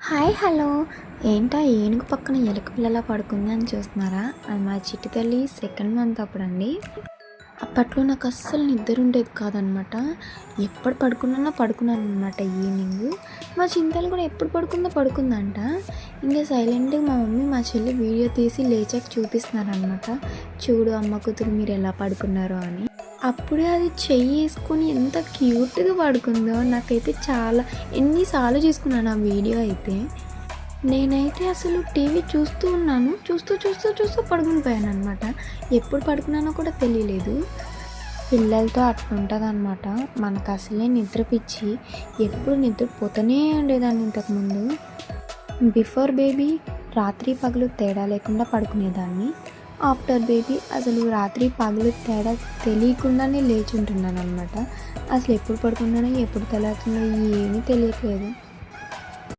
Hi hello ఏంటా ఏనుగు పక్కన ఎలుక పిల్లలా పడుకుంది అని చూస్తున్నారా? అది మా చిట్టి తల్లి సెకండ్ మంత్ అప్పుడండి. అప్పట్లో నాకు అస్సలు నిద్ర ఉండేది కాదనమాట. ఎప్పుడు పడుకున్నాను అనమాట ఈవినింగ్. మా చింతలు కూడా ఎప్పుడు పడుకుందంట. ఇంకా సైలెంట్గా మా మమ్మీ మా చెల్లి వీడియో తీసి లేచాక చూపిస్తున్నారనమాట. చూడు అమ్మ కూతురు మీరు ఎలా పడుకున్నారో అని. అప్పుడే అది చెయ్యి వేసుకొని ఎంత క్యూట్గా పడుకుందో నాకైతే చాలా ఎన్నిసార్లు చూసుకున్నాను ఆ వీడియో అయితే. నేనైతే అసలు టీవీ చూస్తూ ఉన్నాను, చూస్తూ పడుకుని పోయాను అనమాట. ఎప్పుడు పడుకున్నానో కూడా తెలియలేదు. పిల్లలతో అట్లుంటుంది అనమాట. మనకు అసలే నిద్ర పిచ్చి, ఎప్పుడు నిద్రపోతూనే ఉండేదాన్ని ఇంతకుముందు. బిఫోర్ బేబీ రాత్రి పగలు తేడా లేకుండా పడుకునేదాన్ని. ఆఫ్టర్ బేబీ అసలు రాత్రి పగలు తేడా తెలియకుండానే లేచి ఉంటున్నాను అనమాట. అసలు ఎప్పుడు పడుకున్నానో ఎప్పుడు తెల్లారుతుందో ఏమీ తెలియట్లేదు.